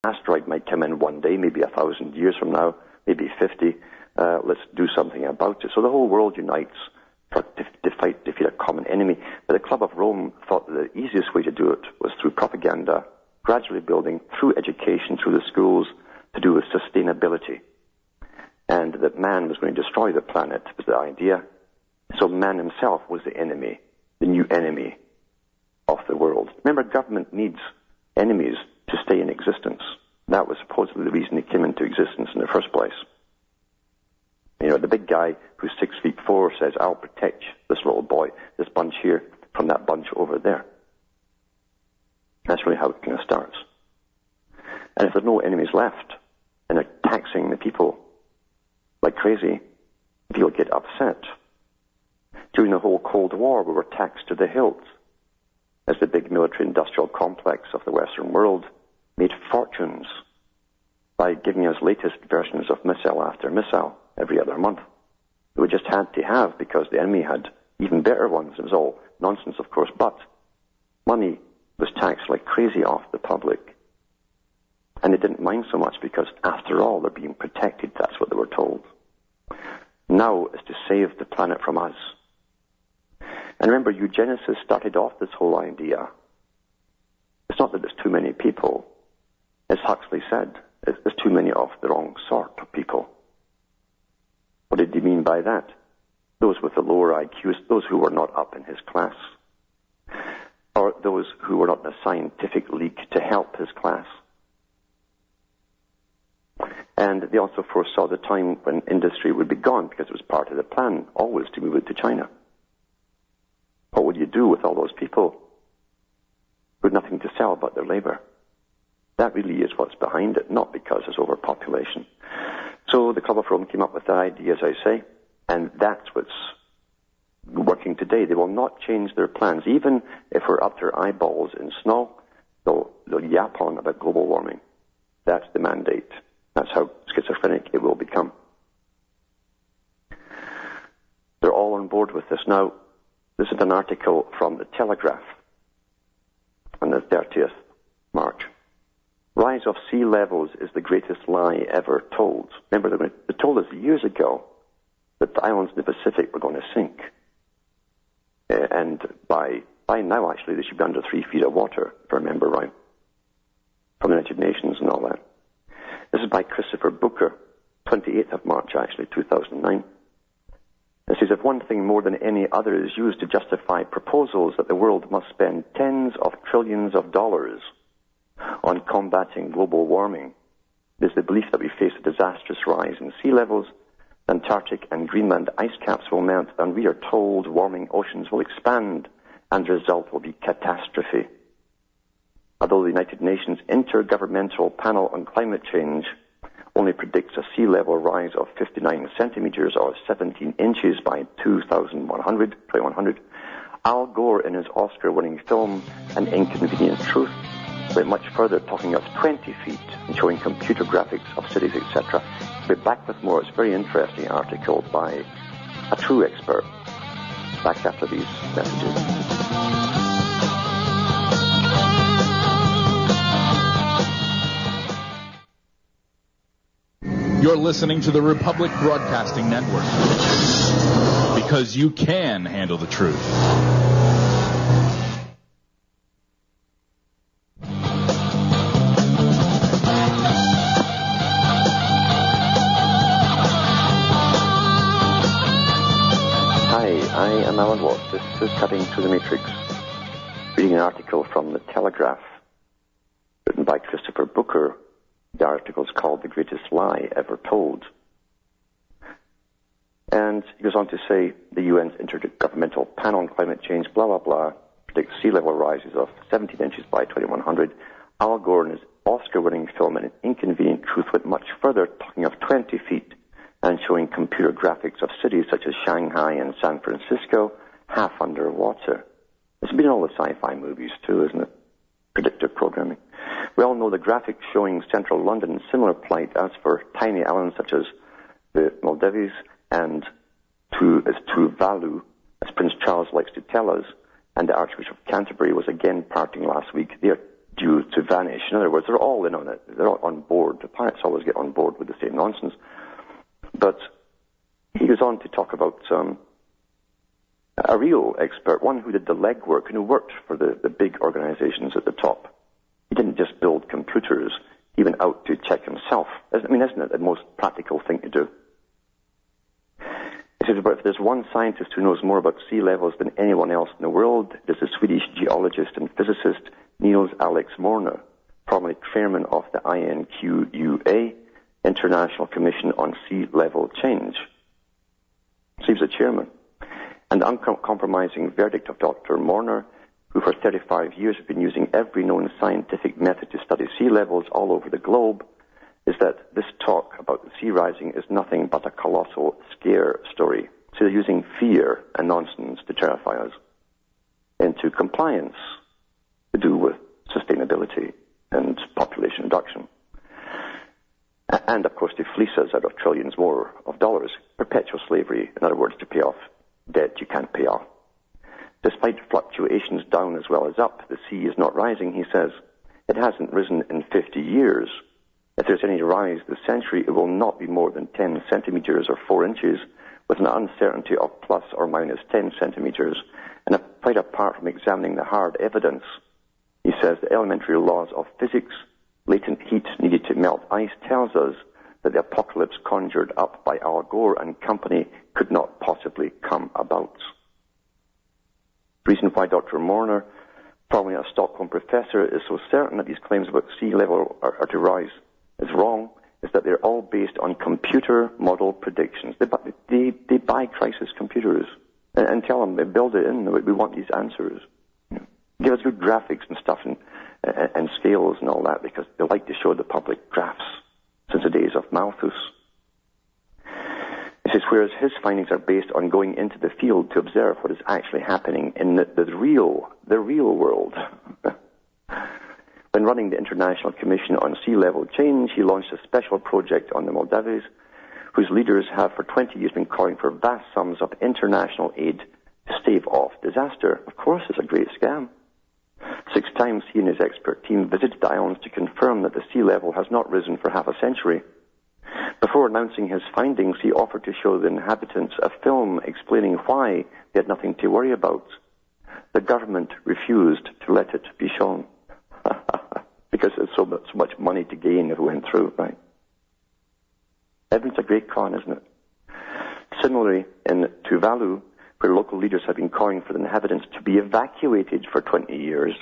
asteroid might come in one day, maybe 1,000 years from now, maybe 50. Let's do something about it. So the whole world unites to defeat a common enemy. But the Club of Rome thought that the easiest way to do it was through propaganda, gradually building through education, through the schools, to do with sustainability. And that man was going to destroy the planet was the idea. So man himself was the enemy, the new enemy of the world. Remember, government needs enemies to stay in existence. That was supposedly the reason it came into existence in the first place. You know, the big guy who's 6'4" says, I'll protect this little boy, this bunch here, from that bunch over there. That's really how it kind of starts. And if there's no enemies left, and they're taxing the people like crazy, people get upset. During the whole Cold War, we were taxed to the hilt as the big military-industrial complex of the Western world made fortunes by giving us latest versions of missile after missile every other month. We just had to have because the enemy had even better ones. It was all nonsense, of course, but money was taxed like crazy off the public. And they didn't mind so much because, after all, they're being protected. That's what they were told. Now is to save the planet from us. And remember, eugenesis started off this whole idea. It's not that there's too many people. As Huxley said, there's too many of the wrong sort of people. What did he mean by that? Those with the lower IQs, those who were not up in his class, or those who were not in a scientific league to help his class. And they also foresaw the time when industry would be gone because it was part of the plan always to move it to China. What would you do with all those people who had nothing to sell but their labor? That really is what's behind it, not because there's overpopulation. So the Club of Rome came up with that idea, as I say, and that's what's working today. They will not change their plans. Even if we're up to our eyeballs in snow, they'll yap on about global warming. That's the mandate. That's how schizophrenic it will become. They're all on board with this. Now, this is an article from the Telegraph on the 30th March. Rise of sea levels is the greatest lie ever told. Remember, they told us years ago that the islands in the Pacific were going to sink. And by now, actually, they should be under 3 feet of water, if I remember right, from the United Nations and all that. This is by Christopher Booker, 28th of March, actually, 2009. It says, if one thing more than any other is used to justify proposals that the world must spend tens of trillions of dollars on combating global warming, it is the belief that we face a disastrous rise in sea levels, Antarctic and Greenland ice caps will melt, and we are told warming oceans will expand, and the result will be catastrophe. Although the United Nations Intergovernmental Panel on Climate Change only predicts a sea level rise of 59 centimeters or 17 inches by 2100, Al Gore, in his Oscar-winning film An Inconvenient Truth, went much further, talking of 20 feet and showing computer graphics of cities, etc. We'll be back with more. It's a very interesting article by a true expert. Back after these messages. You're listening to the Republic Broadcasting Network, because you can handle the truth. I am Alan Watt. This is Cutting Through the Matrix. Reading an article from the Telegraph, written by Christopher Booker. The article is called The Greatest Lie Ever Told. And he goes on to say the UN's Intergovernmental Panel on Climate Change, blah, blah, blah, predicts sea level rises of 17 inches by 2100. Al Gore in his Oscar-winning film An Inconvenient Truth went much further, talking of 20 feet and showing computer graphics of cities such as Shanghai and San Francisco half underwater. It's been in all the sci-fi movies too, isn't it? Predictive programming. We all know the graphics showing central London in similar plight as for tiny islands such as the Maldives and Tuvalu, as Prince Charles likes to tell us, and the Archbishop of Canterbury was again parting last week. They are due to vanish. In other words, they're all in on it. They're all on board. The pirates always get on board with the same nonsense. But he goes on to talk about a real expert, one who did the legwork and who worked for the big organizations at the top. He didn't just build computers. He went out to check himself. I mean, isn't it the most practical thing to do? He says, but if there's one scientist who knows more about sea levels than anyone else in the world, it is the Swedish geologist and physicist Niels Alex Morner, formerly chairman of the INQUA, International Commission on Sea Level Change. So he was a chairman. And the uncompromising verdict of Dr. Morner, who for 35 years has been using every known scientific method to study sea levels all over the globe, is that this talk about the sea rising is nothing but a colossal scare story. So they're using fear and nonsense to terrify us into compliance to do with sustainability and population reduction. And, of course, to fleece us out of trillions more of dollars. Perpetual slavery, in other words, to pay off debt you can't pay off. Despite fluctuations down as well as up, the sea is not rising, he says. It hasn't risen in 50 years. If there's any rise this century, it will not be more than 10 centimeters or 4 inches, with an uncertainty of plus or minus 10 centimeters. And quite apart from examining the hard evidence, he says the elementary laws of physics, latent heat needed to melt ice, tells us that the apocalypse conjured up by Al Gore and company could not possibly come about. The reason why Dr. Morner, formerly a Stockholm professor, is so certain that these claims about sea level are to rise is wrong is that they're all based on computer model predictions. They buy crisis computers and tell them, they build it in, we want these answers. Give us good graphics and stuff and scales and all that, because they like to show the public graphs since the days of Malthus. He says, whereas his findings are based on going into the field to observe what is actually happening in the real world. When running the International Commission on Sea Level Change, he launched a special project on the Maldives, whose leaders have for 20 years been calling for vast sums of international aid to stave off disaster. Of course, it's a great scam. 6 times he and his expert team visited the islands to confirm that the sea level has not risen for half a century. Before announcing his findings, he offered to show the inhabitants a film explaining why they had nothing to worry about. The government refused to let it be shown. Because there's so much money to gain if it went through, right? Heaven's a great con, isn't it? Similarly, in Tuvalu, where local leaders have been calling for the inhabitants to be evacuated for 20 years,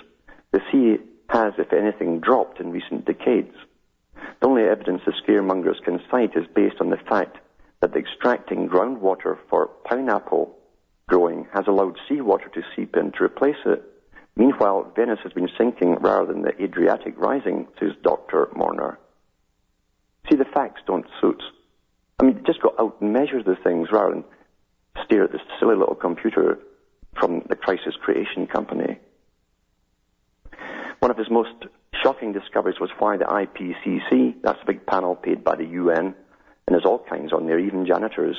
the sea has, if anything, dropped in recent decades. The only evidence the scaremongers can cite is based on the fact that extracting groundwater for pineapple growing has allowed seawater to seep in to replace it. Meanwhile, Venice has been sinking rather than the Adriatic rising, says Dr. Morner. See, the facts don't suit. I mean, just go out and measure the things rather than stare at this silly little computer from the Crisis Creation Company. One of his most shocking discoveries was why the IPCC, that's a big panel paid by the UN, and there's all kinds on there, even janitors,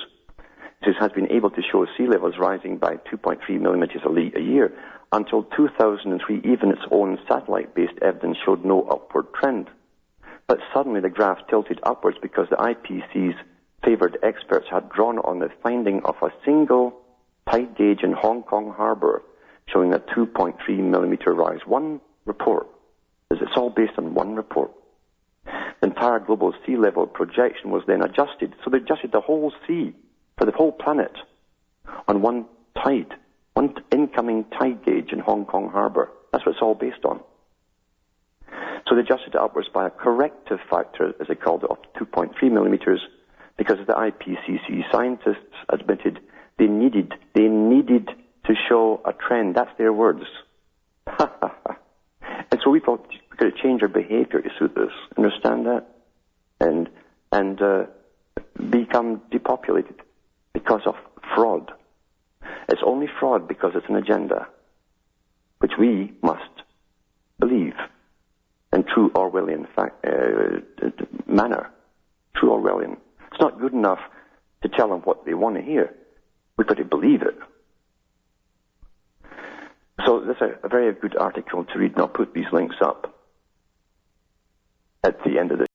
has been able to show sea levels rising by 2.3 millimeters a year. Until 2003, even its own satellite-based evidence showed no upward trend. But suddenly the graph tilted upwards because the IPCC's favored experts had drawn on the finding of a single tide gauge in Hong Kong Harbor showing a 2.3 millimeter rise. One report. It's all based on one report. The entire global sea level projection was then adjusted. So they adjusted the whole sea for the whole planet on one tide. One incoming tide gauge in Hong Kong Harbor. That's what it's all based on. So they adjusted it upwards by a corrective factor, as they called it, of 2.3 millimeters, because the IPCC scientists admitted they needed to show a trend. That's their words. And so we thought we could change our behavior to suit this. Understand that? And become depopulated because of fraud. It's only fraud because it's an agenda, which we must believe in true Orwellian manner. True Orwellian. It's not good enough to tell them what they want to hear. We've got to believe it. So that's a very good article to read, and I'll put these links up. at the end of the